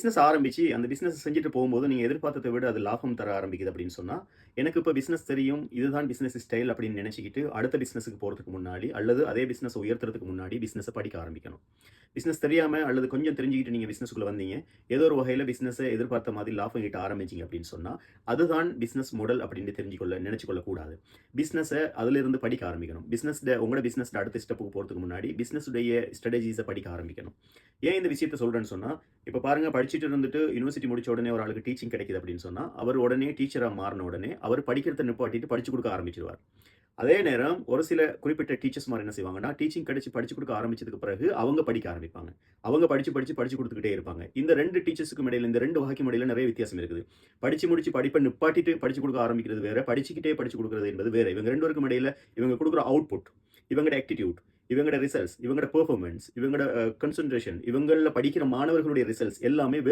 Business ஆரம்பிச்சு, அந்த business செஞ்சுட்டு போகும்போது, நீங்க எதிர்பார்த்தத விட அது லாபம் தர ஆரம்பிக்குது அப்படின்னு சொன்னா, எனக்கு இப்ப பிசினஸ் தெரியும். இதுதான் பிசினஸ் ஸ்டைல் அப்படின்னு நினைச்சுக்கிட்டு, அடுத்த பிசினஸ்க்கு போறதுக்கு முன்னாடி, அல்லது அதே பிசினஸ உயர்த்துறதுக்கு முன்னாடி பிசினஸ படிக்க ஆரம்பிக்கணும். பிசினஸ் தெரியாம அல்லது கொஞ்சம் தெரிஞ்சுக்கிட்டு நீங்க பிசினஸ்க்குள்ள வந்தீங்க. ஏதோ ஒரு வகையில பிசினஸ எதிர்பார்த்த மாதிரி லாபம் ஈட்ட ஆரம்பிச்சீங்க அப்படின்னு சொன்னா, அதுதான் பிசினஸ் மாடல் அப்படின்னு நினைச்சு கொள்ளக்கூடாது. பிசினஸ அதிலிருந்து படிக்க ஆரம்பிக்கணும். உங்களோட பிசினஸ்ல அடுத்த ஸ்டெப்புக்கு போறதுக்கு முன்னாடி, பிசினஸ் உடைய ஸ்ட்ராட்டஜிஸ படிக்க ஆரம்பிக்கணும். ஏன் இந்த விஷயத்த சொல்றேன்னு சொன்னா, இப்ப பாருங்க படிச்சுட்டு இருந்துட்டு யுனிவர்சிட்டி முடிச்ச உடனே ஒரு ஆளுக்கு டீச்சிங் கிடைக்குது அப்படின்னு சொன்னா, அவர் உடனே டீச்சரா மாறுன உடனே, அவர் படிக்கிறத நிப்பாட்டிட்டு படிச்சு குடுக்க ஆரம்பிச்சுருவார். அதே நேரம் ஒரு சில குறிப்பிட்ட டீச்சர்ஸ்மார் என்ன செய்வாங்கன்னா, டீச்சிங் கிடைச்சு படிச்சு குடுக்க ஆரம்பிச்சதுக்கு பிறகு, அவங்க படிக்க ஆரம்பிப்பாங்க. அவங்க படிச்சு குடுத்துக்கிட்டே இருப்பாங்க. இந்த 2 டீச்சர்ஸ்க்கும் இடையில, இந்த 2 வகைக்கும் இடையில நெறைய வித்தியாசம் இருக்குது. படிச்சு முடிச்சு படிப்ப நிப்பாட்டிட்டு படிச்சு குடுக்க ஆரம்பிக்கிறது வேற, படிச்சுக்கிட்டே படிச்சு குடுக்குறது என்பது வேற. இவங்க 2 பேருக்கும் இடையில இவங்க குடுக்குற அவுட்புட், இவங்கட ஆட்டிட்யூட், இவங்கட ரிசல்ட்ஸ், இவங்கட பெர்ஃபார்மன்ஸ், இவங்கட கான்சன்ட்ரேஷன், இவங்கள்ல படிக்கிற மாணவர்களுடைய ரிசல்ட்ஸ் எல்லாமே